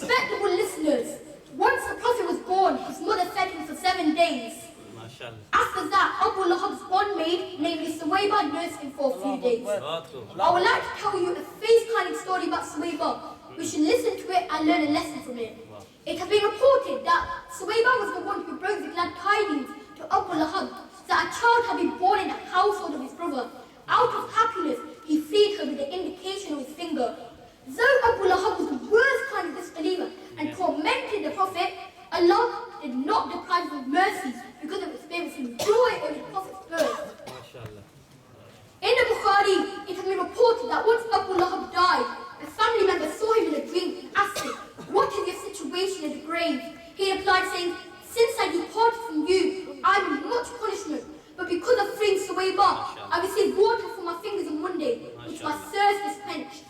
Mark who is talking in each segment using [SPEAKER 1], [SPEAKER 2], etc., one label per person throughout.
[SPEAKER 1] Respectable listeners, once the Prophet was born, his mother fed him for 7 days. After that, Abu Lahab's bondmaid, namely Suwayba, nursed him for a few days. I would like to tell you a face-cutting story about Suwayba. We should listen to it and learn a lesson from it. It has been reported that Suwayba was the one who broke the glad tidings to Abu Lahab that a child had been born in the household of his brother. Out of happiness, he freed her with the indication of his finger. Though Abu Lahab was the worst kind of disbeliever and tormented the Prophet, Allah did not deprive him of mercy because of experiencing joy over the Prophet's birth. In the Bukhari, it has been reported that once Abu Lahab died, a family member saw him in a dream and asked him, "What is your situation in the grave?" He replied saying, "Since I departed from you, I am in much punishment, but because of freeing Suwayba, I received water from my fingers on Monday, which my thirst is quenched."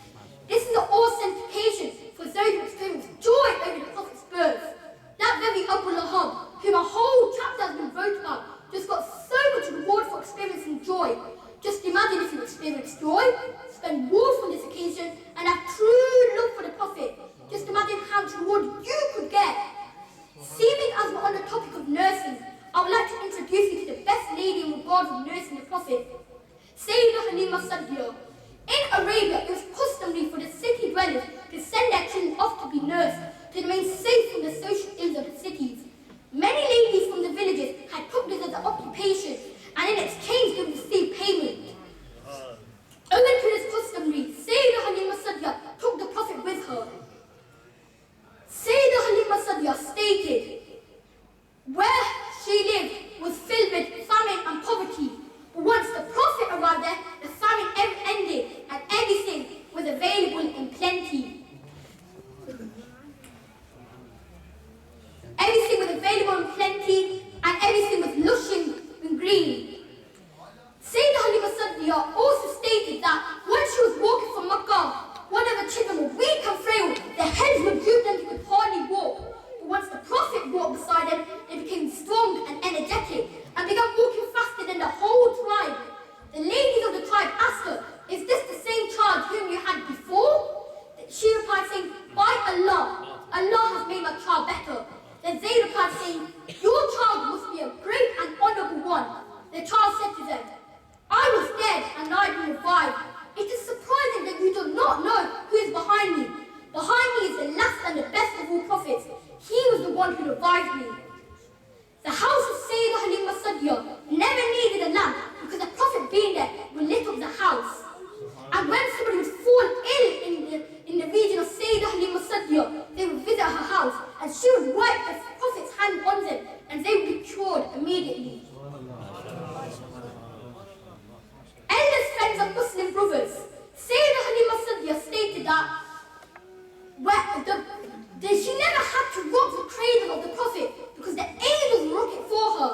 [SPEAKER 1] This is an authentication for those who experience joy over the Prophet's birth. That very Abu Lahab, whom a whole chapter has been wrote about, just got so much reward for experiencing joy. Just imagine if you experience joy, spend warmth on this occasion, and have true love for the Prophet. Just imagine how much reward you could get. Seeming as we're on the topic of nursing, I would like to introduce you to the best lady in regards of nursing the Prophet, Sayyidah Halima Sa'diya. In Arabia, it was customary for the city dwellers to send their children off to be nursed to remain safe from the social ills of the cities. Many ladies from the villages had took this as an occupation, and in exchange they would receive payment. Owing to this customary, Sayyidah Halima Sa'diya took the Prophet with her. Sayyidah Halima Sa'diya stated, where she lived was filled with famine and poverty. But once the Prophet arrived there, the famine ended and everything was available in plenty. Everything was available in plenty and everything was lush and green. Sayyidah Halima Sa'diya also stated that when she was walking from Makkah, one of her children were weak and frail, their heads were drooped and they could hardly walk. But once the Prophet walked beside them, they became strong and energetic and began walking faster than the whole tribe. The ladies of the tribe asked her, "Is this the same child whom you had before?" She replied saying, "By Allah, Allah has made my child better." Then they replied saying, "Your child must be a great and honorable one." The child said to them, "I was dead and now I've been revived. It is surprising that you do not know who is behind me. Behind me is the last and the best of all prophets. He was the one who revived me." The house of Sayyidah Halima Sa'diya never needed a lamp because the Prophet being there would lit up the house. And when somebody would fall ill in the region of Sayyidah Halima Sa'diya, they would visit her house and she would wipe the Prophet's hand on them and they would be cured immediately. Eldest friends of Muslim brothers, Sayyidah Halima Sa'diya stated that she never had to rock the cradle of the Prophet because the angels rock it for her.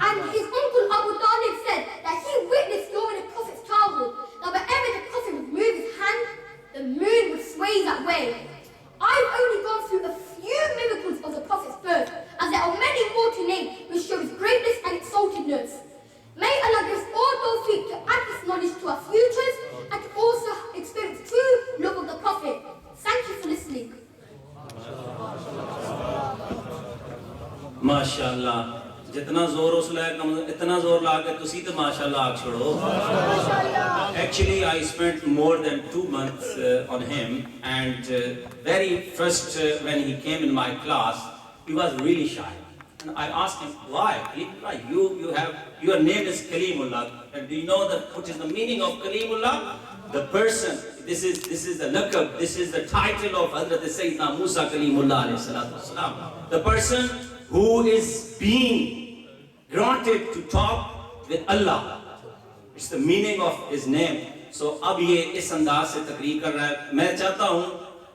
[SPEAKER 1] And his uncle Abu Talib said that he witnessed during the Prophet's childhood that whenever the Prophet would move his hand, the moon would sway that way. I've only gone through a few miracles of the Prophet's birth, as there are many more to name which show his greatness and exaltedness. May Allah give us all tawfiq to add this knowledge to our futures and to also experience true love of the Prophet. Thank you for listening.
[SPEAKER 2] MashaAllah. Jitna zor usla hai, itna zor la ke tusi to MashaAllah aag chodo. Actually, I spent more than 2 months on him, and very first when he came in my class, he was really shy. And I asked him, "Why? Your name is Kalimullah. And do you know what is the meaning of Kalimullah? The person. This is the laqab. This is the title of Hazrat Sayyidina Musa Kalimullah alayhi salatu wasalam. The person who is being granted to talk with Allah. It's the meaning of his name. So ab ye is andaz se taqreer kar raha hai. Main chahta hu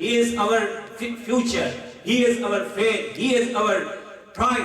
[SPEAKER 2] he is our future, he is our faith, he is our pride.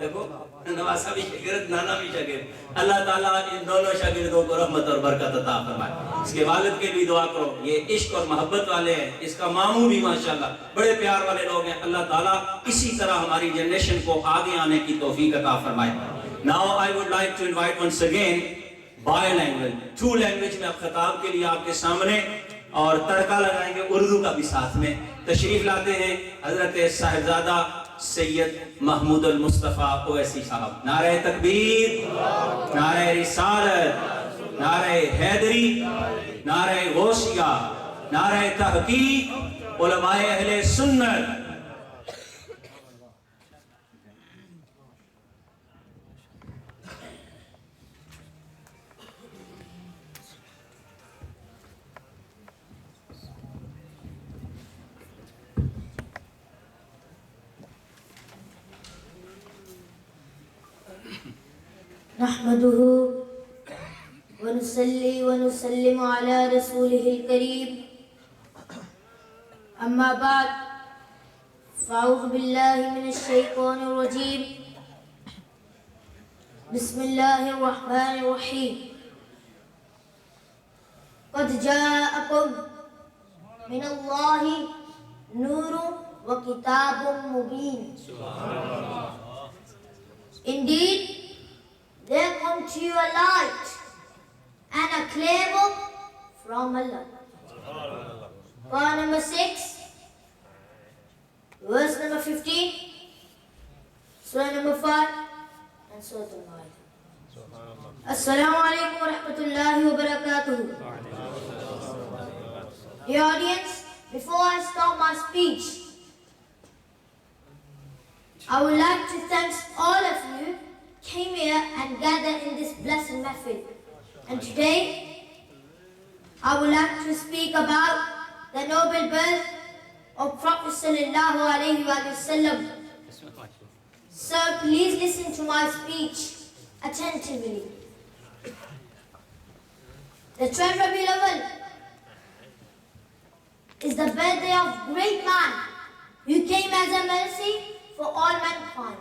[SPEAKER 2] دیکھو نواسا بھی شاگرد نانا بھی شاگرد. اللہ تعالیٰ ان دونوں شاگردوں کو رحمت اور برکت عطا فرمائے. اس کے والد کے بھی دعا کرو, یہ عشق اور محبت والے ہیں. اس کا ماموں بھی ماشاءاللہ بڑے پیار والے لوگ ہیں. اللہ تعالیٰ اسی طرح ہماری جنریشن کو آگے آنے کی توفیق عطا فرمائے. Now I would like to invite once again bi-language, two language میں اب خطاب کے لیے آپ کے سامنے اور تڑکا لگائیں گے اردو کا بھی ساتھ میں. تشریف لاتے ہیں حضرت صاحبزادہ سید محمود المصطفیٰ اویسی صاحب. نعرہ تکبیر, نعرہ رسالت, نعرہ حیدری, نعرہ غوثیہ, نعرہ تحقیق, علماء اہل سنت.
[SPEAKER 3] نحمده ونصلي ونسلم على رسوله الكريم أما بعد فأعوذ بالله من الشيطان الرجيم بسم الله الرحمن الرحيم قد جاءكم من الله نور وكتاب مبين. Indeed, there come to you a light and a clear book from Allah. Quran number 6, verse number 15, Surah number 5, and Surah Al-Ma'idah. Assalamu alaikum wa rahmatullahi wa barakatuh. Dear audience, before I start my speech, I would like to thank all of you came here and gathered in this blessed mehfil. And today, I would like to speak about the noble birth of Prophet sallallahu alaihi wasallam. So please listen to my speech attentively. The 12th Rabiul Awwal is the birthday of great man who came as a mercy for all mankind.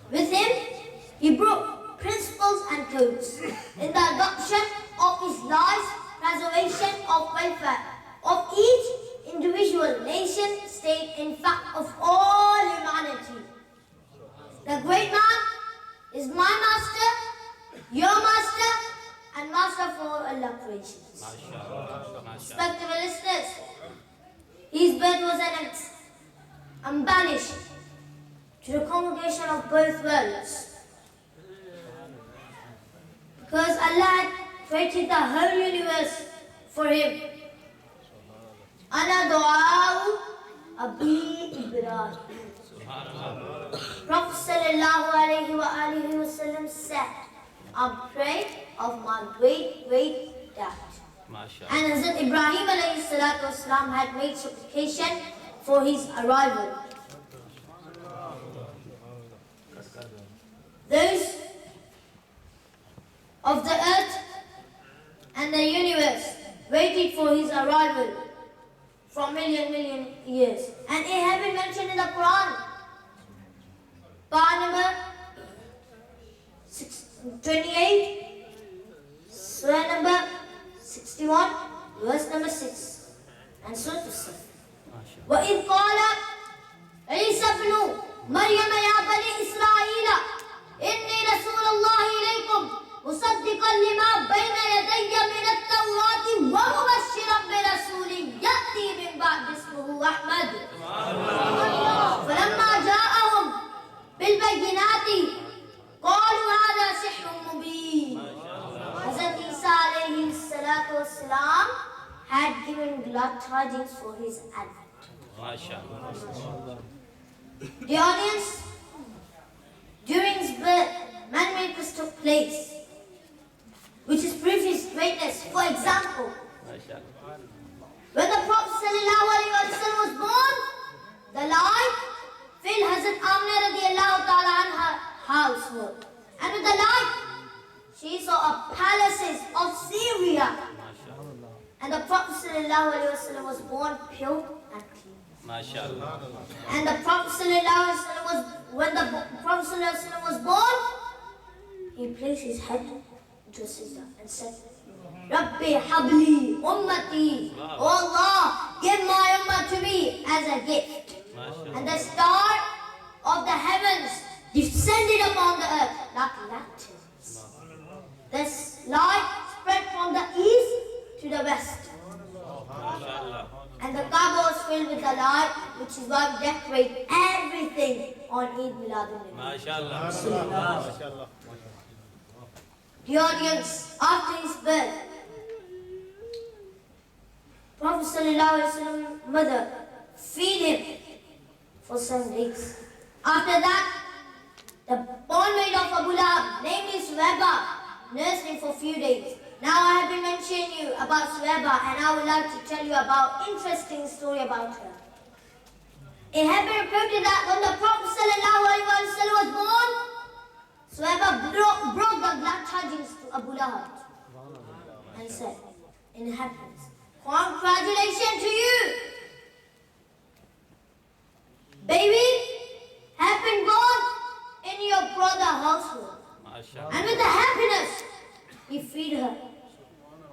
[SPEAKER 3] With him, he brought principles and codes in the adoption of his life, preservation of welfare of each individual nation, state, in fact of all humanity. The great man is my master, your master, and master for all Allah creations. Respectable listeners, his birth was embellished to the congregation of both worlds. Because Allah had created the whole universe for him. Ana du'a'u Abi Ibrahim. Prophet sallallahu alaihi wa sallam said, I pray of my great dad. And Hazrat Ibrahim alayhi salatu wasalam had made supplication for his arrival. Those of the earth and the universe waited for his arrival for million years. And it has been mentioned in the Quran. Part number 28, Surah number 61, verse number 6, and Surah Al-Saf. وَإِذْ قَالَ عِيسَى ابْنُ مَرْيَمَ يَا بَنِي إِسْرَائِيلَ إِنِّي رَسُولُ اللَّهِ إِلَيْكُمْ مُصَدِّقًا لِمَا بَيْنَ يَدَيَّ مِنَ التَّوْرَاةِ وَمُبَشِّرًا بِرَسُولٍ يَأْتِي مِن بَعْدِي اسْمُهُ أَحْمَدُ. فَلَمَّا جَاءَهُم بِالْبَيِّنَاتِ قَالُوا هَذَا سِحْرٌ مُبِينٌ. Hazrat Isa alayhi salatu wassalam had given glad tidings for his advent. The audience, during his birth, many miracles took place, which is proof his greatness. For example, when the Prophet ﷺ was born, the light filled Hazrat Amina radiallahu ta'ala anha household. And with the light, she saw palaces of Syria. And the Prophet ﷺ was born pure and clean.
[SPEAKER 2] MashaAllah.
[SPEAKER 3] And the Prophet ﷺ was, when the Prophet ﷺ was born, he placed his head into a sajda and said, Rabbi habli ummati, oh Allah, give my ummah to me as a gift. And the star of the heavens descended upon the earth like lanterns. The light spread from the east to the west. And the Kaaba was filled with the light, which is why we decorate everything on Eid Miladun-Nabi.
[SPEAKER 2] MashaAllah.
[SPEAKER 3] The audience, after his birth, Prophet ﷺ's mother feed him for 7 days. After that, the bondmaid of Abu Lahab, namely Suwaiba, nursed him for a few days. Now I have been mentioning you about Suwaiba, and I would like to tell you about an interesting story about her. It had been reported that when the Prophet ﷺ was born, Suwaiba broke the glad tidings to Abu Lahab and said, inhabitants, congratulations to you! Baby have been born in your brother's household. And with the happiness, he freed her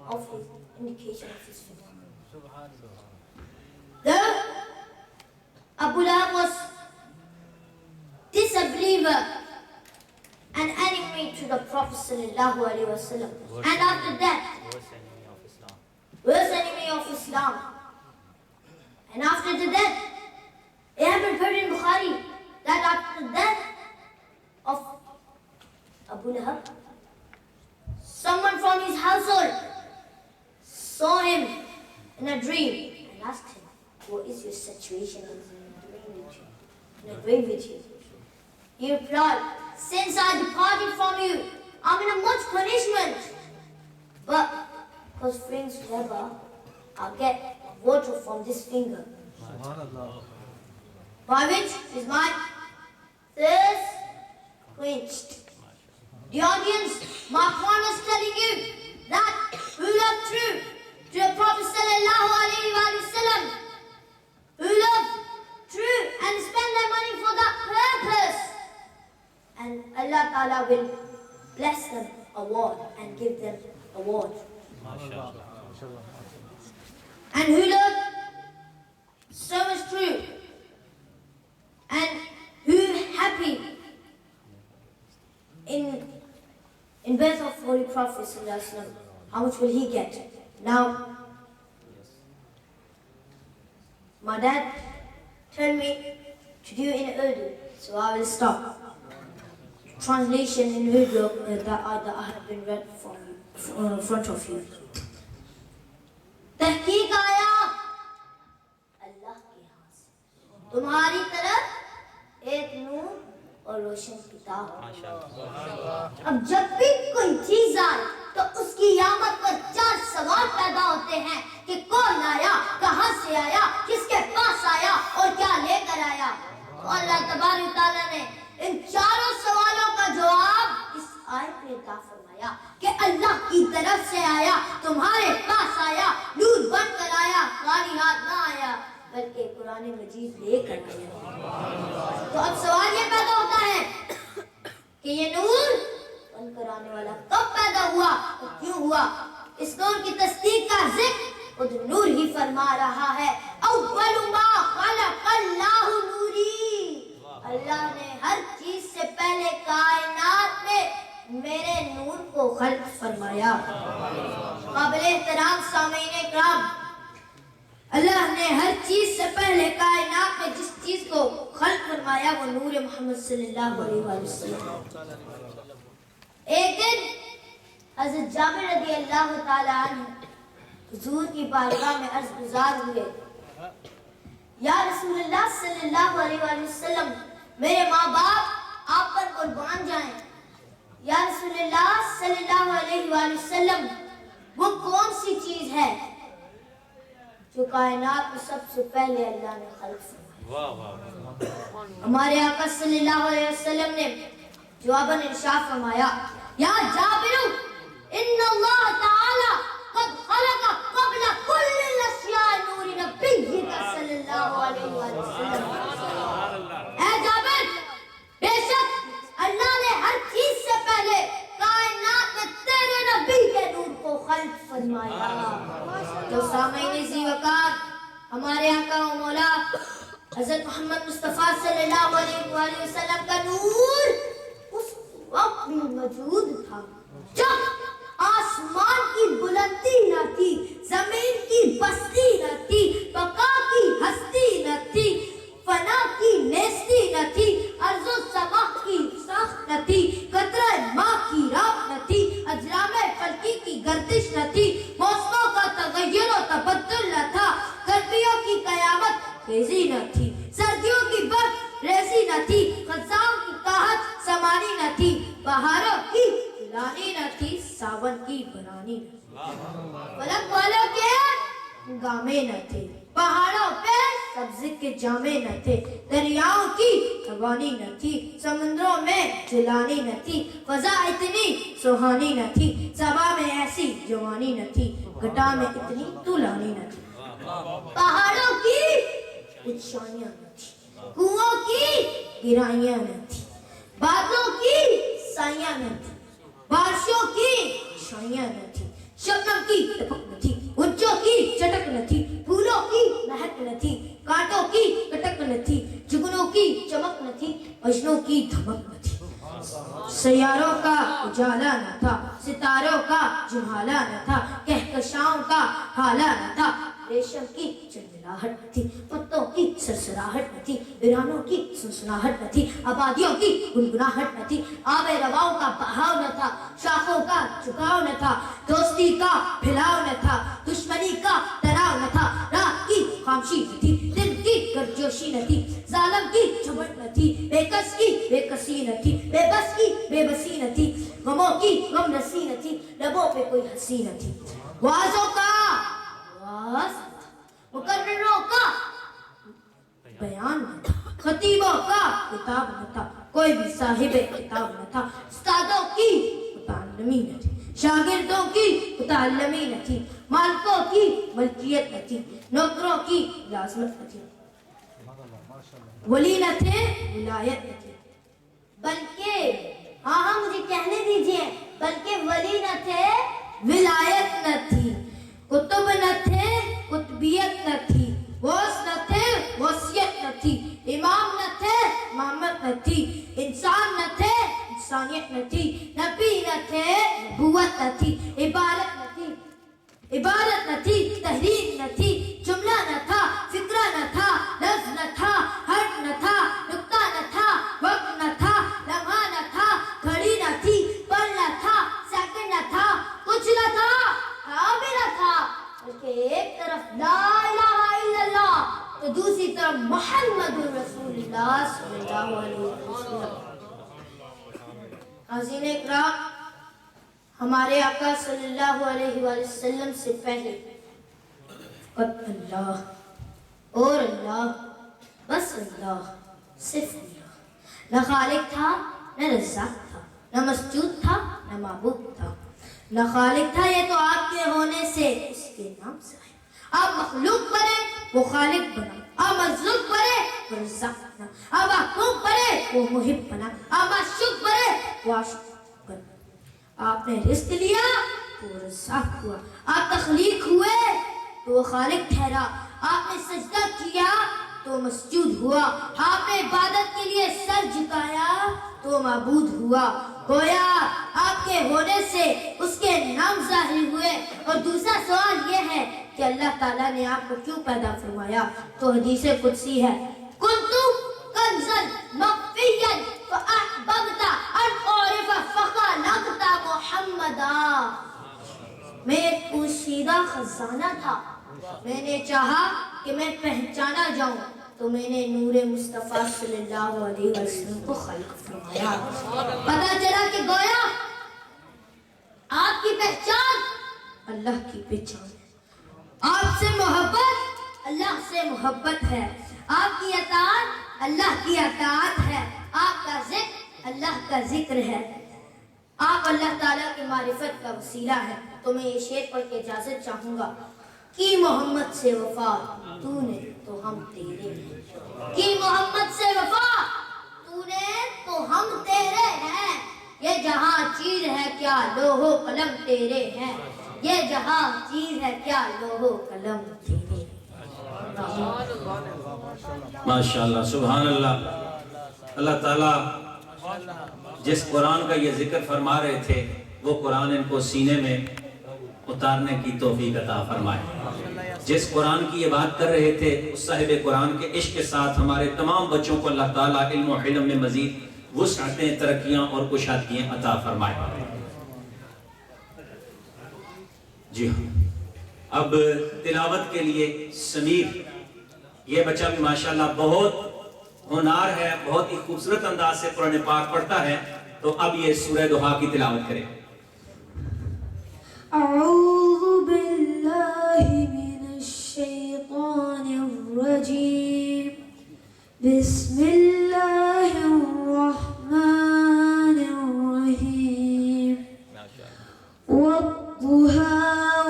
[SPEAKER 3] of his indication of his faith. Though Abu Lahab was disbeliever and enemy to the Prophet ﷺ, and after that, worst enemy of Islam. And after the death, it had been heard in Bukhari that after the death of Abu Lahab, someone from his household saw him in a dream and asked him, what is your situation in a dream with you? He replied, since I departed from you, I'm in a much punishment. But because friends forever, I'll get water from this finger, by which is my thirst quenched. The audience, my point is telling you that who love true to the Prophet ﷺ, who love true and spend their money for that purpose, and Allah Ta'ala will bless them award and give them award. And who love so much true and who happy in birth of Holy Prophet ﷺ, how much will he get? Now, my dad told me to do in Urdu, so I will stop. Translation in Urdu that I have been read in front of you. تحقیق آیا اللہ کے ہاں سے تمہاری طرف ایک نور اور روشن کتاب. اب جب بھی کوئی چیز آئے تو اس کی آمد پر 4 سوال پیدا ہوتے ہیں کہ کون آیا, کہاں سے آیا, کس کے پاس آیا اور کیا لے کر آیا. تو اللہ تبارک تعالیٰ نے ان 4 سوالوں کا جواب اس آیت میں عطا فرمایا کہ اللہ کی طرف سے آیا, تمہارے پاس آیا, نور بن کر آیا, خالی ہاتھ نہ آیا بلکہ قرآن مجید لے کر آیا. تو اب سوال یہ پیدا ہوتا ہے کہ یہ نور بن کر آنے والا کب پیدا ہوا اور کیوں ہوا. اس نور کی تصدیق کا ذکر خود نور ہی فرما رہا ہے. اول ما خلق اللہ نوری, اللہ نے ہر چیز سے پہلے کائنات میں میرے نور کو خلق فرمایا. قابل احترام سامعین اکرام, اللہ نے ہر چیز سے پہلے کائنات میں جس چیز کو خلق فرمایا وہ نور محمد صلی اللہ علیہ وسلم. ایک دن حضرت جابر رضی اللہ تعالیٰ عنہ حضور کی بارگاہ میں عرض گزار ہوئے, یا رسول اللہ صلی اللہ علیہ وسلم, میرے ماں باپ آپ پر قربان جائیں. یا رسول اللہ صلی اللہ علیہ وسلم, وہ کون سی چیز ہے جو کائنات میں سب سے پہلے اللہ نے خلق فرمایا. ہمارے آقا صلی اللہ علیہ وسلم نے جواباً ارشاد فرمایا, یا جابر ان اللہ تعالی قد خلق قبل کل الاشیاء نور نبیک صلی اللہ علیہ فرمایا. تو سامعین ذی وقار، ہمارے آقا و مولا حضرت محمد مصطفیٰ صلی اللہ علیہ وآلہ وسلم کا نور اس وقت بھی موجود تھا جب آسمان کی بلندی نہ تھی، زمین کی بستی نہ تھی، بقا کی ہستی نہ تھی، فنا کی نیستی نہ تھی، ارض و سما کی ساخت نہ تھی، قطرہ ماں کی رات نہ تھی، اجرام فلکی کی گردش نہ تھی، موسموں کا تغیر و تبدل نہ تھا، گرمیوں کی قیامت خیزی نہ تھی، سردیوں کی برف ریزی نہ تھی، خزاں کی قحط سمانی نہ تھی، بہاروں کی کھلانی نہ تھی، ساون کی برانی نہ تھی، فلک والوں کے گامے نہ تھے، پہاڑوں پہ سبزے کے جامے نہ تھے، دریاؤں کی روانی نہ تھی، سمندروں میں جلانی نہ تھی، فضا اتنی سہانی نہ تھی، صبا میں ایسی جوانی نہ تھی، گھٹا میں اتنی طولانی نہ تھی، پہاڑوں کی اونچائیاں نہ تھی، کنووں کی گہرائیاں نہ تھی، بادلوں کی سایاں نہ تھی، بارشوں کی چھائیاں نہ تھی، شبنم کی ٹپک نہ تھی، اونچوں کی چٹک نہ تھی، پھولوں کی مہک نہ تھی، کانٹوں کی کٹک نہ تھی، جگنوں کی چمک نہ تھی، اجنوں کی دھمک نہ تھی، سیاروں کا اجالا نہ تھا، ستاروں کا جھالہ نہ تھا، کہکشاؤں کا حالہ نہ تھا، ریشم کی چلچلاہٹ نہ تھی، پتوں کی سرسراہٹ نہ تھی، ویرانوں کی سنسناہٹ نہ تھی، آبادیوں کی گنگناہٹ نہ تھی، آب رواؤں کا بہاؤ نہ تھا، شاخوں کا جھکاؤ نہ تھا، دوستی کا پھیلاؤ نہ تھا، دشمنی کا تناؤ نہ تھا، رات کی خاموشی نہ تھی، دن کی گرجوشی نہ تھی، ظالم کی جھپٹ نہ تھی، بے کس کی بے کسی نہ تھی، بے بس کی بے بسی نہ تھی، غموں کی غم رسی نہ تھی، لبوں پہ کوئی ہنسی نہ تھی، وعظوں کا واز، مقرروں کا بیان نہ تھا، خطیبوں کا کتاب نہ تھا، کوئی بھی صاحب کتاب نہ تھا، استادوں کی متعلمی نہ تھی، شاگردوں کی متعلمی نہ تھی، مالکوں کی ملکیت نہ تھی، نوکروں کی لازمت نہ تھی، ولی نہ تھے ولایت نہ تھی، بلکہ ہاں مجھے کہنے دیجئے، بلکہ ولی نہ تھے ولایت نہ تھی، کتب نہ تھے قطبیت نہ تھی، غوث نہ تھے وصیت نہ تھی، امام نہ تھے امامت نہ تھی، انسان نہ تھے انسانیت نہ تھی، نبی نہ تھے نبوت نہ تھی، عبارت نہ تھی عبارت نہ تھی، تحریر نہ تھی، جملہ نہ تھا، فکرہ نہ تھا، لفظ نہ تھا، حرف نہ تھا، نقطہ نہ تھا، وقت نہ تھا، لمحہ نہ تھا، گھڑی نہ تھی، پل نہ تھا، سیکنڈ نہ تھا، کچھ نہ تھا، بھی نہ تھا، بلکہ ایک طرف لا الہ الا اللہ تو دوسری طرف محمد رسول اللہ صلی اللہ علیہ وسلم. حاضرین اکرام، ہمارے آقا صلی اللہ علیہ وآلہ وسلم سے پہلے فقط اللہ اور اللہ، بس اللہ، صرف اللہ، نہ خالق تھا نہ رزاق تھا، نہ مسجود تھا نہ معبود تھا، نہ خالق تھا، یہ تو آپ کے ہونے سے اس کے نام سے ہے، آپ مخلوق بنے وہ خالق بنا، آپ مخلوق بنے وہ رزاق بنا، آپ محبوب بنے وہ محب بنا، آپ معشوق بنے وہ عاشق بنا، آپ نے رزق لیا تو وہ رزاق ہوا، آپ تخلیق ہوئے تو وہ خالق ٹھہرا، آپ نے سجدہ کیا تو مسجود ہوا، آپ نے عبادت کے لیے سر جھکایا تو معبود ہوا، گویا آپ کے ہونے سے اس کے نام ظاہر ہوئے. اور دوسرا سوال یہ ہے کہ اللہ تعالیٰ نے آپ کو کیوں پیدا فرمایا؟ تو حدیث قدسی ہے، کنتُ کنزا مخفیا فاحببت ان اعرف فخلقت محمدا. میں ایک پوشیدہ خزانہ تھا، میں نے چاہا کہ میں پہچانا جاؤں تو میں نے نور مصطفیٰ صلی اللہ علیہ وسلم کو خلق فرمایا. پتہ چلا کہ گویا آپ کی پہچان اللہ کی پہچان ہے، آپ سے محبت اللہ سے محبت ہے، آپ کی اطاعت اللہ کی اطاعت ہے، آپ کا ذکر اللہ کا ذکر ہے، آپ اللہ تعالیٰ کی معرفت کا وسیلہ ہے. تو میں یہ شعر پڑھ کے اجازت چاہوں گا. کی محمد سے وفا تو نے تو ہم تیرے ہیں، کی محمد سے وفا تو نے تو ہم تیرے ہیں، یہ جہاں چیز ہے کیا لوح و قلم تیرے ہیں، یہ جہاں چیز ہے کیا لوح و قلم تیرے.
[SPEAKER 2] ماشاءاللہ سبحان اللہ. اللہ تعالیٰ جس قرآن کا یہ ذکر فرما رہے تھے وہ قرآن ان کو سینے میں اتارنے کی توفیق عطا فرمائے. جس قرآن کی یہ بات کر رہے تھے اس صاحب قرآن کے عشق کے ساتھ ہمارے تمام بچوں کو اللہ تعالیٰ علم و حلم میں مزید وسعتیں، ترقیاں اور کشادگیاں عطا فرمائے. جی ہاں، اب تلاوت کے لیے سمیر، یہ بچہ بھی ماشاءاللہ بہت ہنار ہے، بہت ہی خوبصورت انداز سے قرآن پاک پڑھتا ہے، تو اب یہ سورہ دہا کی تلاوت کرے.
[SPEAKER 4] اعوذ باللہ من الشیطان الرجیم. بسم اللہ الرحمن الرحیم. والضحى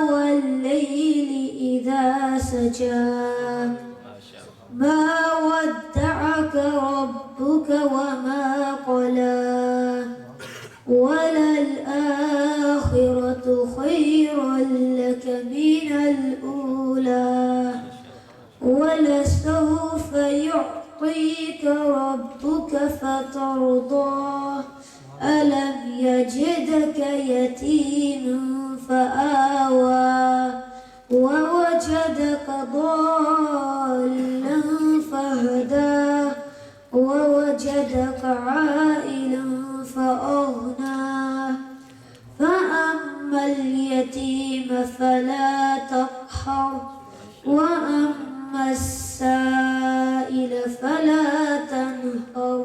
[SPEAKER 4] والليل إذا سجى ما ودعك ربك وما قلى وللآخرة خير لك من الأولى ولسوف يعطيك ربك فترضى ألم يجدك يتيما فآوى ووجدك ضالا فهدى ووجدك عائلا فأغنى فأما اليتيم فلا تقهر وأما السائل فلا تنهر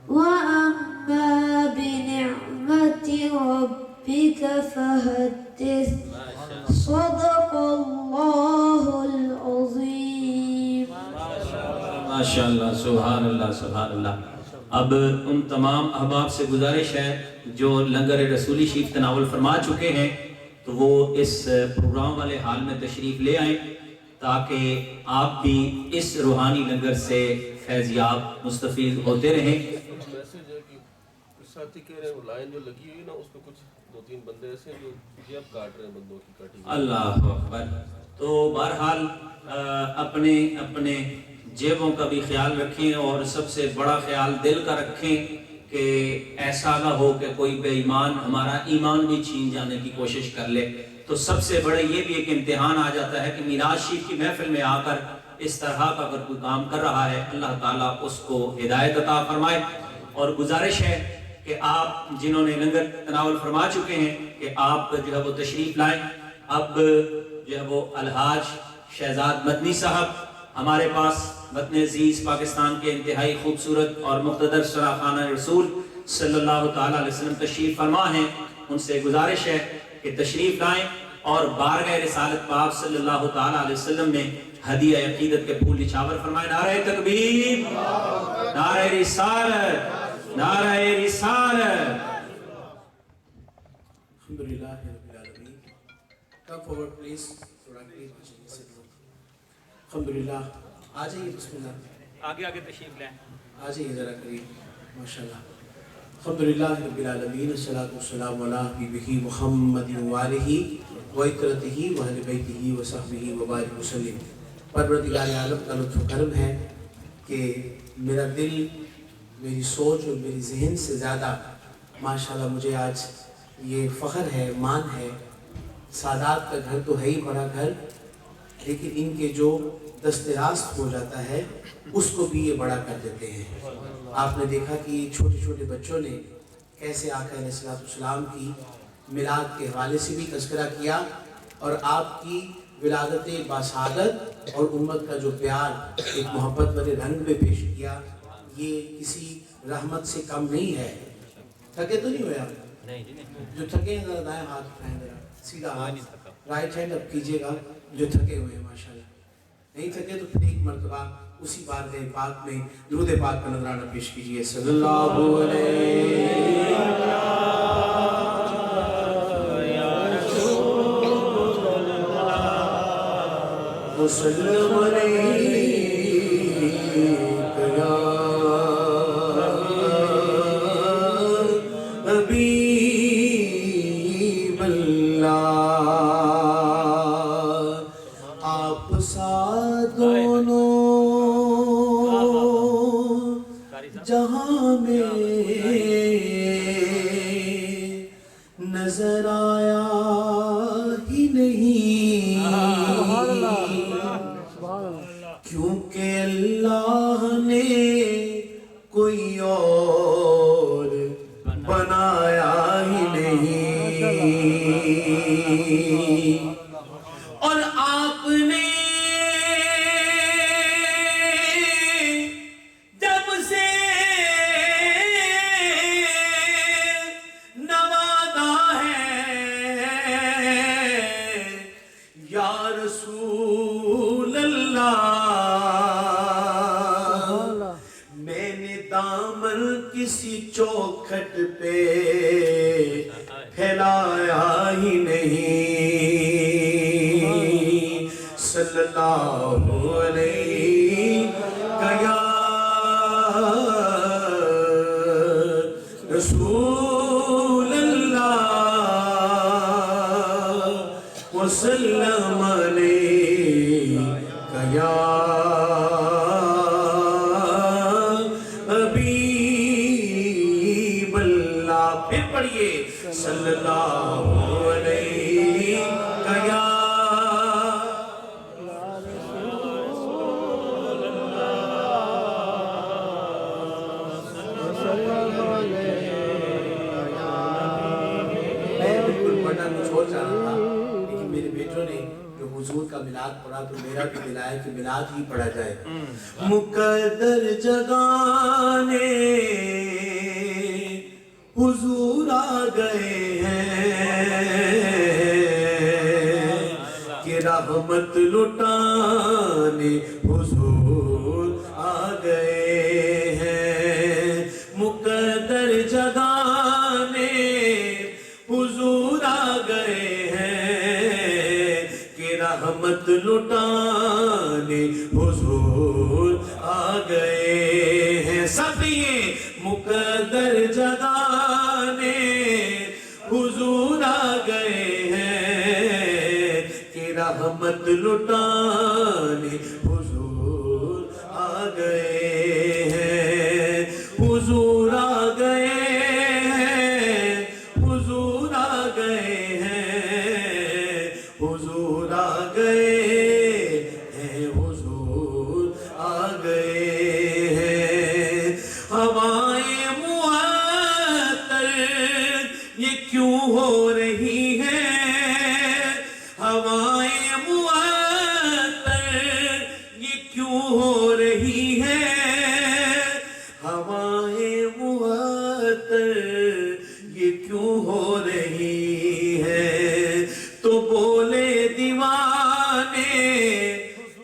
[SPEAKER 4] وأما بنعمة ربك فحدث. صدق الله العظيم.
[SPEAKER 2] ماشاءاللہ سبحان اللہ سبحان اللہ. اب ان تمام احباب سے گزارش ہے جو لنگر رسولی شریف تناول فرما چکے ہیں تو وہ اس پروگرام والے حال میں تشریف لے آئیں تاکہ آپ بھی اس روحانی لنگر سے فیضیاب مستفید ہوتے رہیں.
[SPEAKER 5] میسج ہے کہ ساتھی کہہ رہے ہیں وہ لائن جو لگی ہوئی نا اس پہ کچھ دو تین بندے ایسے جو جیب کاٹ رہے ہیں بندوں کی کاٹی.
[SPEAKER 2] اللہ اکبر. تو بہرحال اپنے اپنے جیبوں کا بھی خیال رکھیں اور سب سے بڑا خیال دل کا رکھیں کہ ایسا نہ ہو کہ کوئی بے ایمان ہمارا ایمان بھی چھین جانے کی کوشش کر لے. تو سب سے بڑے یہ بھی ایک امتحان آ جاتا ہے کہ میراث شریف کی محفل میں آ کر اس طرح کا اگر کوئی کام کر رہا ہے اللہ تعالیٰ اس کو ہدایت عطا فرمائے. اور گزارش ہے کہ آپ جنہوں نے لنگر تناول فرما چکے ہیں کہ آپ جو ہے وہ تشریف لائیں. اب جو ہے وہ الحاج شہزاد مدنی صاحب ہمارے پاس وطن عزیز پاکستان کے انتہائی خوبصورت اور مقتدر سراخانہ رسول صلی اللہ تعالیٰ علیہ وسلم تشریف فرما ہیں. ان سے گزارش ہے کہ تشریف لائیں اور بارگاہ رسالت پاک صلی اللہ تعالیٰ علیہ وسلم میں ہدیہ عقیدت کے پھول نچھاور فرمائے. نعرہ تکبیر، نعرہ رسالت، نعرہ رسالت.
[SPEAKER 6] الحمدللہ رب العالمین. Come forward please. الحمدللہ. آ جائیے بسم اللہ.
[SPEAKER 2] آگے آگے تشریف لائیں.
[SPEAKER 6] آ جائیے ذرا قریب. ماشاءاللہ. الحمدللہ رب العالمین. والصلاۃ والسلام علی حبیبہ محمد وآلہ وعترتہ وأہل بیتہ وصحبہ وبارک وسلم. پروردگار عالم کا لطف و کرم ہے کہ میرا دل، میری سوچ اور میری ذہن سے زیادہ ماشاءاللہ مجھے آج یہ فخر ہے، مان ہے. سادات کا گھر تو ہے ہی بڑا گھر، لیکن ان کے جو دست راست ہو جاتا ہے اس کو بھی یہ بڑا کر دیتے ہیں. آپ نے دیکھا کہ چھوٹے چھوٹے بچوں نے کیسے آقا علیہ السلام کی میلاد کے حوالے سے بھی تذکرہ کیا اور آپ کی ولادت باسعادت اور امت کا جو پیار ایک محبت والے رنگ میں پیش کیا. یہ کسی رحمت سے کم نہیں ہے. تھکے تو نہیں ہوئے آپ؟ جو تھکے ہیں ذرا دائیں ہاتھ اٹھائیں، ذرا سیدھا ہاتھ، رائٹ ہینڈ اب کیجیے گا جو تھکے ہوئے ہیں. ماشاءاللہ. نہیں تھکے تو پھر ایک مرتبہ اسی بارگاہ پاک میں درود پاک کا نذرانہ پیش کیجیے. صلی اللہ علیہ وسلم حبیب اللہ. جہاں میں نظر آیا ہی نہیں، کیونکہ اللہ نے کوئی اور بنایا ہی نہیں، اور آپ نے جب سے نوازا ہے یا رسول اللہ، میں نے دامن کسی چوکھٹ پہ پھیلایا ہی نہیں، صلی اللہ علیہ یا رسول اللہ وسلم علیہ یا حبیب اللہ۔ پھر پڑھیے صلی اللہ علیہ یا حضور کا میلاد پڑھا تو میرا بھی دل آیا کہ میلاد ہی پڑھا جائے۔ مقدر جگانے حضور آ گئے ہیں کہ رحمت لٹانے حضور آ گئے ہیں، مقدر جگانے حضور آ گئے ہیں کہ رحمت لٹانے حضور آ گئے ہیں، سب یہ مقدر جگانے حضور آ گئے ہیں کہ رحمت لٹانے حضور آ گئے ہیں، حضور آ گئے ہیں، حضور آ گئے ہیں، حضور آ گئے ہیں، حضور آ گئے ہیں، ہوائیں معطر یہ کیوں ہو رہی ہیں، ہوائیں معطر یہ کیوں ہو رہی ہیں، ہوائیں معطر یہ کیوں ہو رہی ہے، تو بولے دیوانے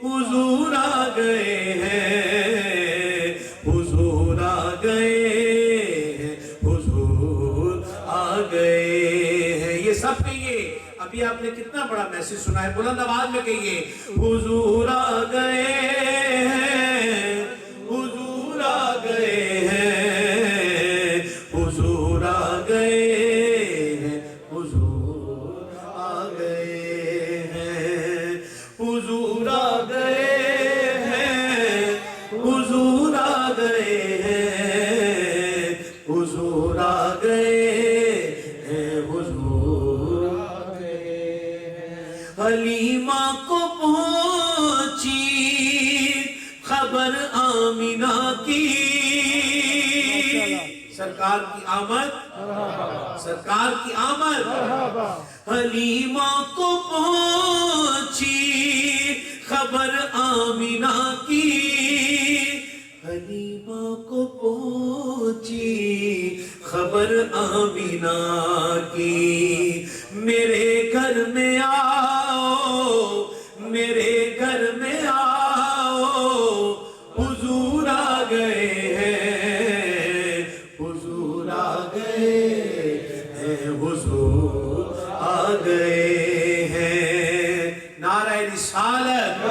[SPEAKER 6] حضور آ گئے ہیں، حضور آ گئے ہیں، حضور آ گئے ہیں، یہ سب کہیے۔ ابھی آپ نے کتنا بڑا میسج سنا ہے، بلند آواز میں کہیے، حضور آ گئے ہیں، حضور آ گئے ہیں، حضور آ گئے ہیں، حضور آ گئے ہیں، حضور آ گئے ہیں، حضور آ گئے ہیں، حضور آ گئے ہیں، حضور آ گئے ہیں۔ حلیمہ کو پہنچی خبر آمینہ کی، سرکار کی آمد، سرکار کی آمد، حلیمہ کو پہنچی خبر آمینہ کی، حلیمہ کو پہنچی خبر آمینہ کی، میرے گھر میں آؤ، میرے گھر میں آؤ، حضور آ گئے ہیں، حضور آ گئے ہیں، حضور آ گئے ہیں۔ نعرہ رسالت،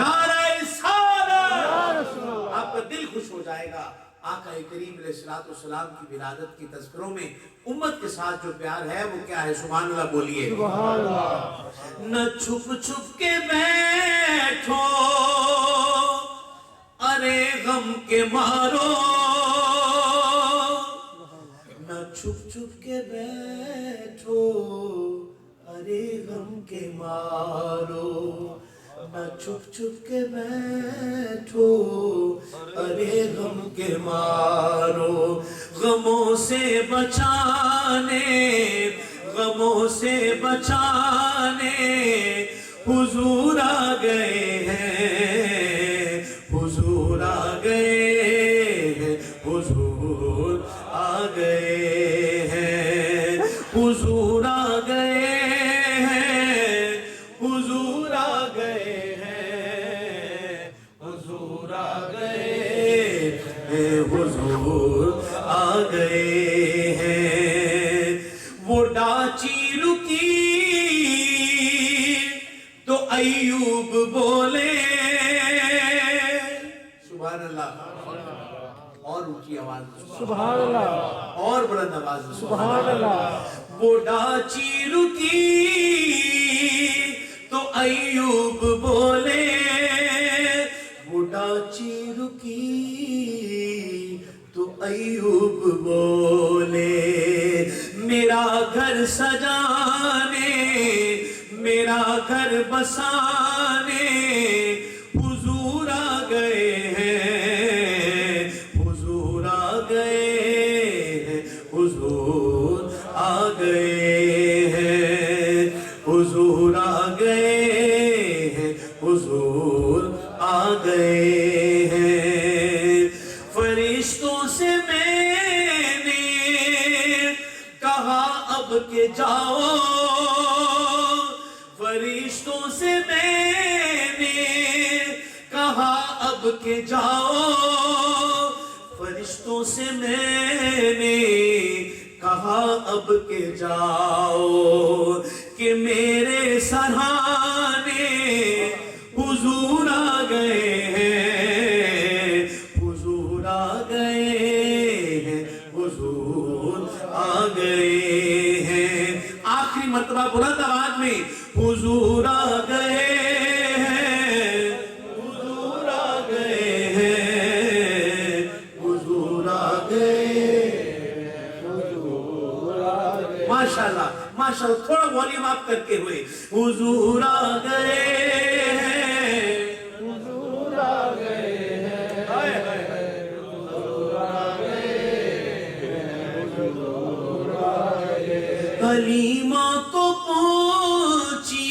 [SPEAKER 6] نعرہ رسالت، آپ کا دل خوش ہو جائے گا۔ آقا کریم علیہ السلام کی ولادت کی تذکروں میں امت کے ساتھ جو پیار ہے وہ کیا ہے؟ سبحان اللہ بولیے۔ نہ چھپ چھپ کے بیٹھو ارے غم کے مارو، کے مارو نہ چھپ چھپ کے بیٹھو ارے غم کے مارو غموں سے بچانے حضور آ گئے ہیں حضور آ گئے ہیں حضور آ گئے ہیں حضور آ گئے ہیں حضور آ گئے ہیں حضور آ گئے ہیں حضور آ گئے ہیں وہ ڈاچی رکی تو ایوب بولے سبحان اللہ اور اونچی آواز سبحان اللہ اور بلند آواز سبحان اللہ وہ ڈاچی رکی تو ایوب بولے وہ ڈاچی رکی تو ایوب بولے میرا گھر سجانے میرا گھر بسانے حضور آ گئے ہیں حضور آ گئے ہیں حضور آ گئے ہیں حضور آ گئے ہیں حضور آ گئے ہیں فرشتوں سے میں نے کہا اب کہ جاؤ فرشتوں سے میں نے کہا اب کہ جاؤ فرشتوں سے میں نے کہا اب کہ جاؤ کہ میرے سرہانے حضور آ گئے ہیں حضور آ گئے ہیں حضور آ گئے ہیں آخری مرتبہ بلند آواز میں حضور آ گئے ہیں حضور آ گئے ہیں حضور آ گئے حضور آ گئے ماشاءاللہ ماشاءاللہ تھوڑا والیوم آپ کر کے ہوئے حضور آ گئے ہیں حضور آ گئے ہیں حضور آ گئے ہیں حضور آ گئے حلیمہ کو پہنچی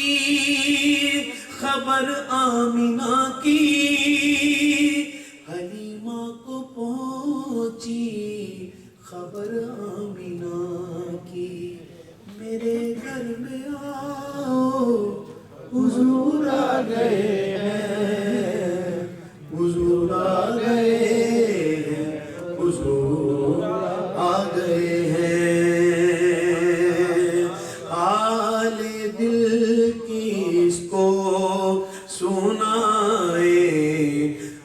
[SPEAKER 6] خبر آمنہ کی حلیمہ کو پہنچی خبر آمنہ کی میرے گھر میں آؤ حضور آ گئے ہیں حضور آ گئے ہیں حضور آ گئے ہیں حال دل کس کو سنائے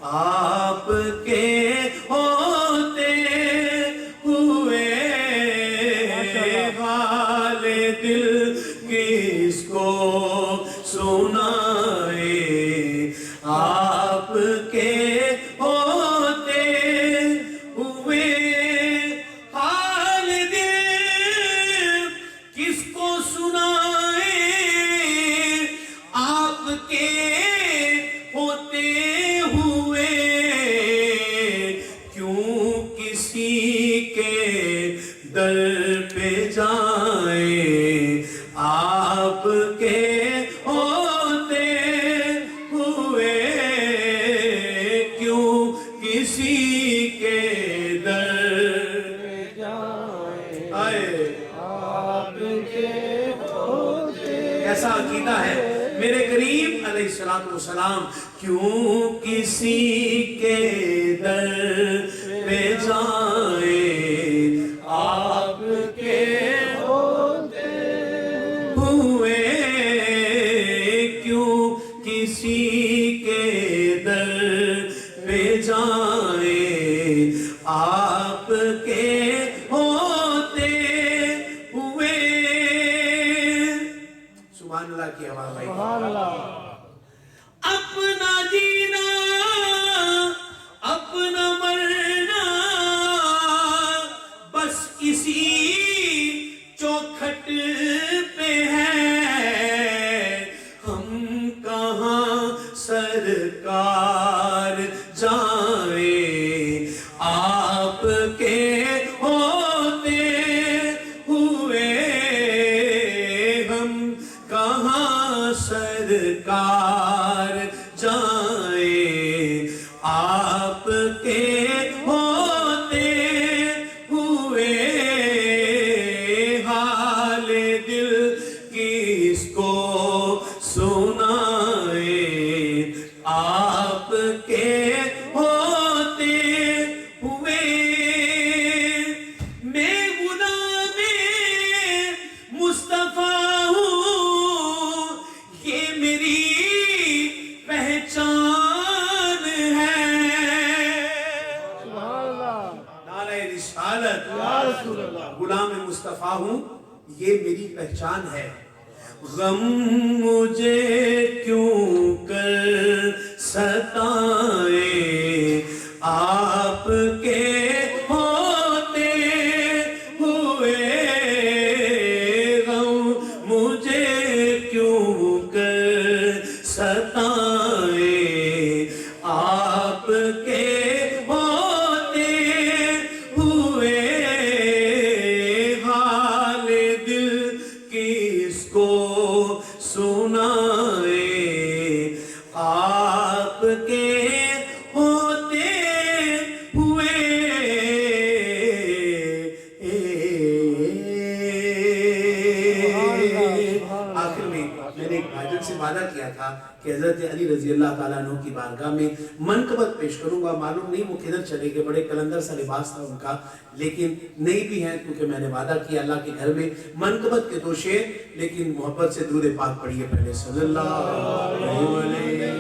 [SPEAKER 6] آپ کے ہوتے ہوئے حال دل کس کو سنائے آپ کے ہوتے ہوئے حال دل کس کو سنائے آپ کے ہوتے ہوئے کیوں کسی کے در پہ جائیں آپ کے ہوتے ہوئے کیوں کسی کے در پہ جائیں آپ کے ہوتے ایسا عقیدہ ہے میرے کریم علیہ السلام کیوں کسی کے در پہ جائیں آپ کے ہوتے ہوئے کیوں کسی کے در پہ جائیں آپ کے ہوتے ہوئے سبحان اللہ کی آواز آئی سبحان اللہ اپنا جینا اپنا مرنا بس اسی چوکھٹ پہ ہے سرکار جائیں آپ کے ہوتے ہوئے ہم کہاں سرکار جائیں آپ کے ہوتے ہوئے حال دل کس کو سنائیں آپ کے ہوتے ہوئے میں غلام مصطفیٰ ہوں یہ میری پہچان ہے نعرہ رسالت غلام مصطفیٰ ہوں یہ میری پہچان ہے غم مجھے کیوں کر ستائیں آپ کے ہوتے ہوئے غم مجھے کیوں کر ستائیں آپ کے ہوتے ہوئے حال دل کس کو سنائیں آپ کے ہوتے ہوئے آخر میں نے ایک بھاجن سے وعدہ کیا تھا کہ حضرت علی رضی اللہ تعالیٰ عنہ کی بارگاہ میں منقبت پیش کروں گا معلوم نہیں وہ کدھر چلے گئے بڑے کلندر سا لباس تھا ان کا لیکن نہیں بھی ہیں کیونکہ میں نے وعدہ کیا اللہ کے گھر میں منقبت کے دو شعر لیکن محبت سے درود پاک پڑھیے پہلے صلی اللہ علیہ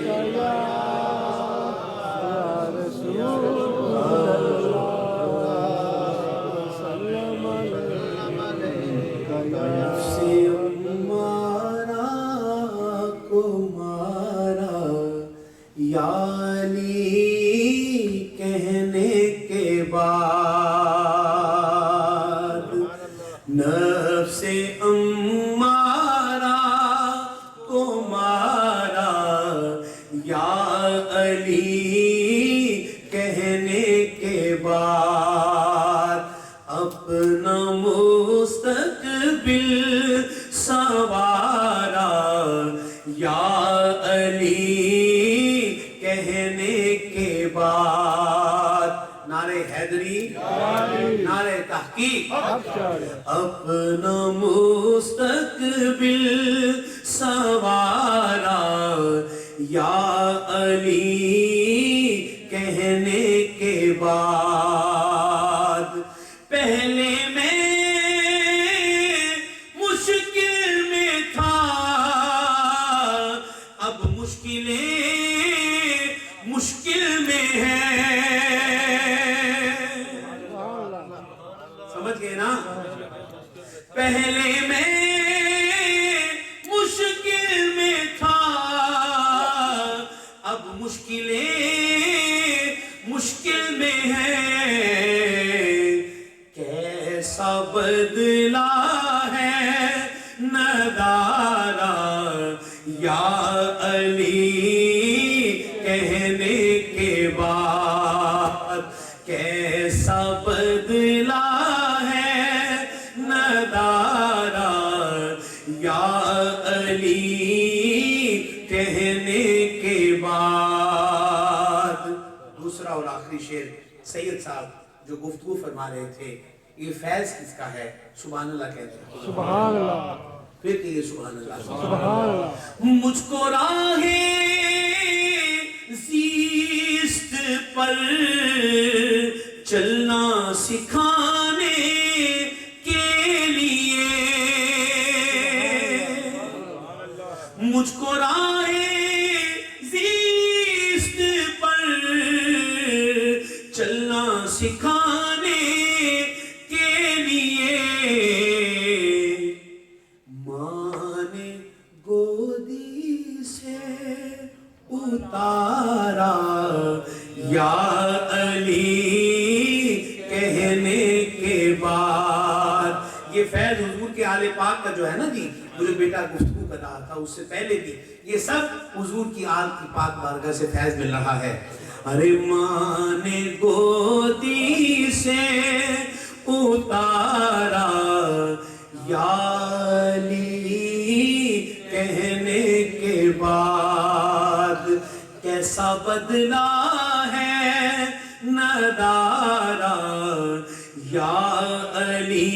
[SPEAKER 6] یعنی کہنے کے بعد نفس امارہ کو مارا یا علی کہنے کے بعد اپنا مستقبل سوارا یا علی کہنے کے بعد نعرہ حیدری نعرہ تحقیق اپنا مستقبل سوارا یا علی کہنے کے بعد پہلے میں مشکل میں تھا اب مشکلیں مشکل میں ہے سمجھ گئے نا پہلے میں مشکل میں تھا اب مشکلیں مشکل میں ہے کیسا بدلا ہے ندارہ یا علی کہنے کے بعد کیسا بدلا ہے ندارہ یا علی کہنے کے بعد دوسرا اور آخری شعر سید صاحب جو گفتگو فرما رہے تھے یہ فیض کس کا ہے سبحان اللہ کہتے ہیں
[SPEAKER 7] سبحان اللہ
[SPEAKER 6] پھر کہیے سبحان اللہ
[SPEAKER 7] سبحان اللہ
[SPEAKER 6] مجھ کو راہ زیست پر چلنا سکھانے کے لیے مجھ کو راہ زیست پر چلنا سکھانے کے لیے ماں نے گودی سے اتارا یا علی کہنے کے بعد یہ فیض حضور کے آل پاک کا جو ہے نا جی مجھے بیٹا گفتگو کر رہا تھا اس سے پہلے بھی. یہ سب حضور کی آل کی پاک بارگاہ سے فیض مل رہا ہے. ارے ماں نے گودی سے اتارا یا علی کہنے کے بعد کیسا بدلا ہے ندارا یا علی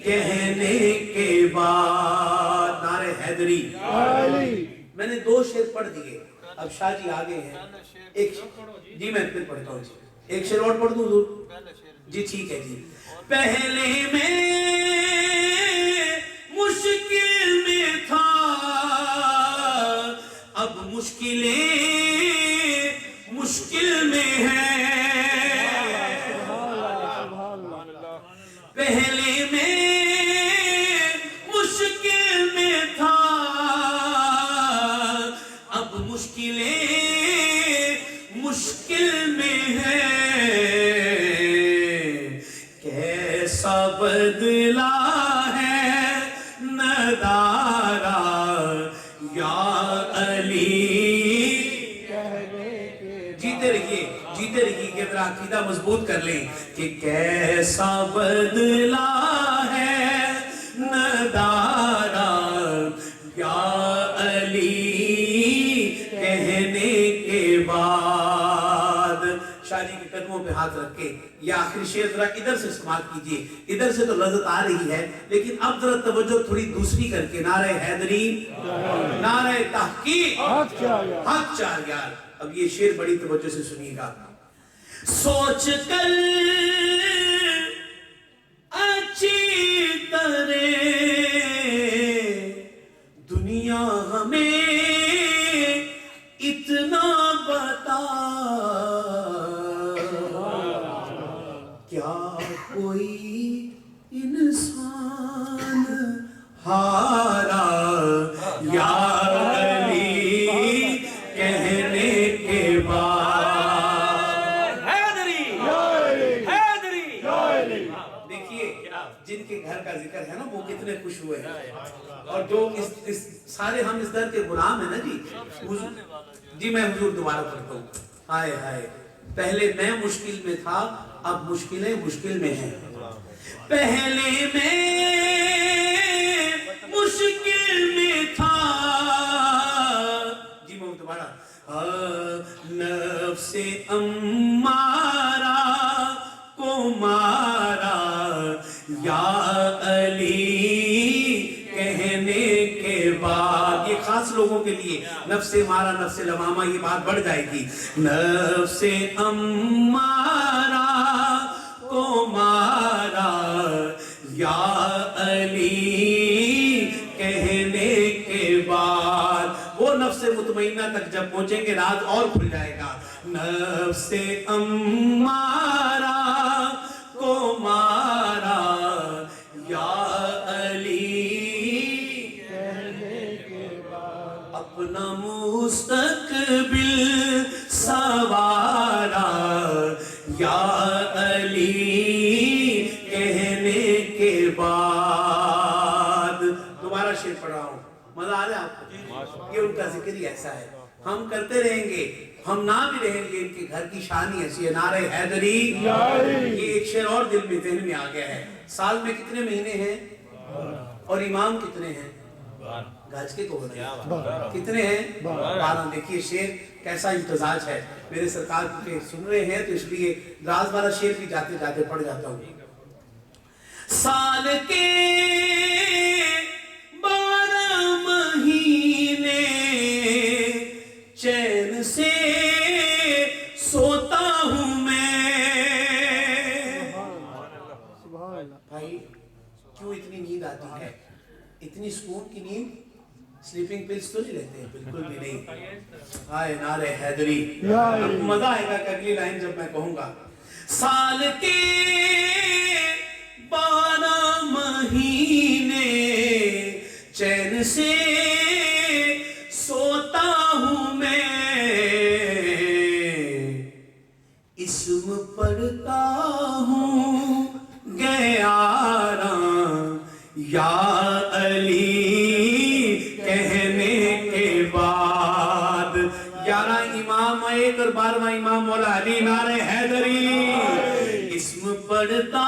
[SPEAKER 6] کہنے کے بعد. نعرہ حیدری. میں نے 2 شعر پڑھ دیے, اب شاہ جی آگے ہیں. ایک جی میں پھر پڑھتا ہوں. ایک شعر اور پڑھ دوں حضور؟ جی ٹھیک ہے جی. پہلے میں مشکل میں تھا اب مشکلیں مشکل میں ہیں. پہلے میں مشکل میں تھا اب مشکلیں مشکل میں ہیں. کیسا بدلا ہے ندارا یا علی. جیتے رہیے کہ میرا عقیدہ مضبوط کر لیں کہ کیسا بدلا ہے ندارا یا علی کہنے کے بعد. شاہ جی کے قدموں پہ ہاتھ رکھ کے یہ آخری شعر ذرا ادھر سے استعمال کیجئے. ادھر سے تو لذت آ رہی ہے لیکن اب ذرا توجہ تھوڑی دوسری کر کے. نعرہ حیدری, نعرہ تحقیق, حق 4 یار. اب یہ شعر بڑی توجہ سے سنیے گا. سوچ کر اچھی طرح دنیا ہمیں اتنا بتا کیا کوئی انسان ہارا یا علی کہنے کے بعد. جن کے گھر کا ذکر ہے نا وہ کتنے خوش ہوئے ہیں, اور جو اس سارے ہم اس در کے غلام ہیں نا جی. جی میں حضور دوبارہ پڑھتا ہوں. ہائے ہائے پہلے میں مشکل میں تھا اب مشکلیں مشکل میں ہیں. پہلے میں مشکل میں تھا جی میں دوبارہ نفس امارہ کو مارا یا علی کہنے کے بعد. یہ خاص لوگوں کے لیے نفس مارا نفس لمامہ یہ بات بڑھ جائے گی. نفس امارہ کو مارا یا علی کہنے کے بعد. وہ نفس مطمئنہ تک جب پہنچیں گے راز اور کھل جائے گا. نفس امارہ کو مارا یا علی کہنے کے بعد. اپنا مستقبل سوارا یا علی کہنے کے بعد. دوبارہ شعر پڑھ رہا ہوں, مزہ آ رہا ہے آپ کو؟ یہ ان کا ذکر ہی ایسا ہے. ہم کرتے رہیں گے, ہم نہ بھی رہیں گے. ان کے گھر کی شان ہی ایسی ہے. نعرہ حیدری. یہ ایک شعر اور دل میں ذہن میں آ گیا ہے. سال میں کتنے مہینے ہیں اور امام کتنے ہیں؟ گاج کے کو کتنے ہیں؟ 12. دیکھیے شعر کیسا امتزاج ہے. میرے سرکار کے سن رہے ہیں تو اس لیے راز والا شعر بھی جاتے جاتے پڑھ جاتا ہوں. سال کے 12 مہینے چین سے سوتا ہوں میں. بھائی کیوں اتنی نیند آتی ہے؟ اتنی سکون کی نیند سلیپنگ پلس تو نہیں لیتے ہیں؟ بالکل بھی نہیں. ہائے نعرہ حیدری. مزہ آئے گا اگلی لائن جب میں کہوں گا. سال کے 12 مہینے چین سے سوتا ہوں میں. اسم پڑھتا ہوں گیارہ یا علی نمبر 12واں امام مولا علی نعرہ حیدری اسم پڑھتا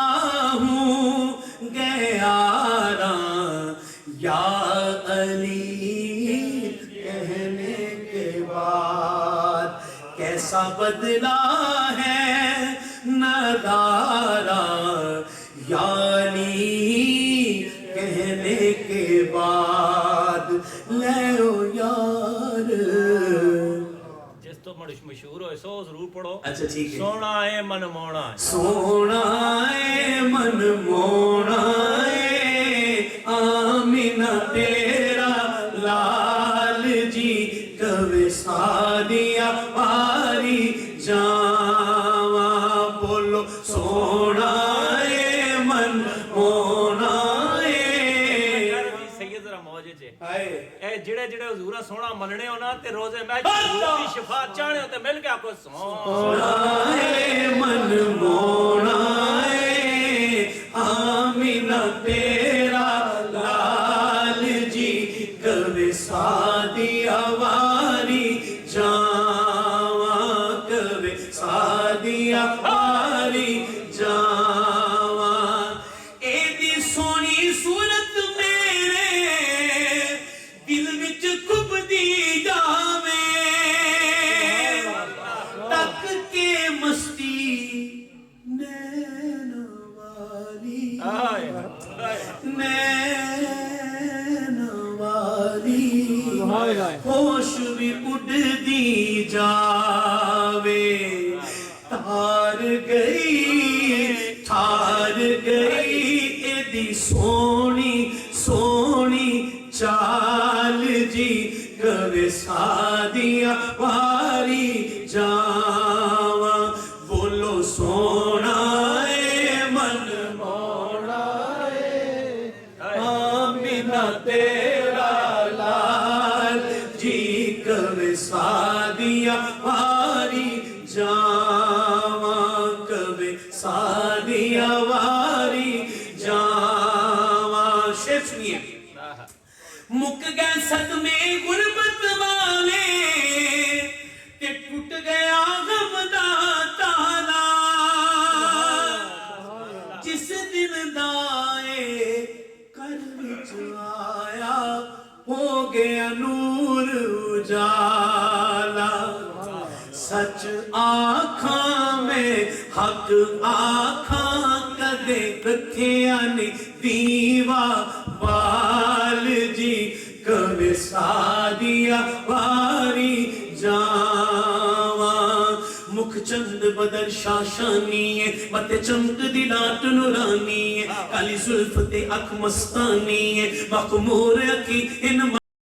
[SPEAKER 6] ہوں گیارہ یا علی کہنے کے بعد کیسا بدلا ہے نظارہ یا علی کہنے کے بعد لے او یار.
[SPEAKER 7] جس تو مشہور ہوئے سو ضرور پڑھو.
[SPEAKER 6] اچھا ٹھیک ہے.
[SPEAKER 7] سونا ہے من مونا ہے.
[SPEAKER 6] سونا ہے من مونا ہے آمینہ تیرا لال جی کبھی سادیا پاری جاواں بولو سونا ہے من مونا ہے.
[SPEAKER 7] سید ذرا موجے چے
[SPEAKER 6] آئے
[SPEAKER 7] جڑے حضورہ سونا مننے ہونا تے روزے میں حضور دی شفاعت چاہنے ہوتے مل کے آپ کو
[SPEAKER 6] سونا ہے من مونا ہے آمینہ تیرا لال جی کبھی سادیا واری جاواں کبھی سادیا واری جاواں. اے دی سونی صورت میرے دل وچ کھب دی جاوے تک کے مستی نین والی نین والی ہوش بھی اڑ دی جاوے تار گئی ایدی سونی سونی چال جی کبھی سادیا پاری جاواں بولو سونا اے من مونا اے آمینہ تیرا لال جی کبھی سادیا پاری جاواں کبھی سادیا واری جاواں. شعر سنیے. مک گئے صدمے غربت والے تے ٹوٹ گیا غم دا تالا جس دن دائے کر وچ آیا ہو گیا نور اجالا. سچ آنکھاں میں حق آنکھاں کدے رکھیا نہیں دیوا بال جی کبھی سادیا پاری جاواں. مکھ چند بدر شاشانی ہے مت چمک دی لاٹ نورانی ہے کالی زلف تے اکھ مستانی ہے مخمور اکی ان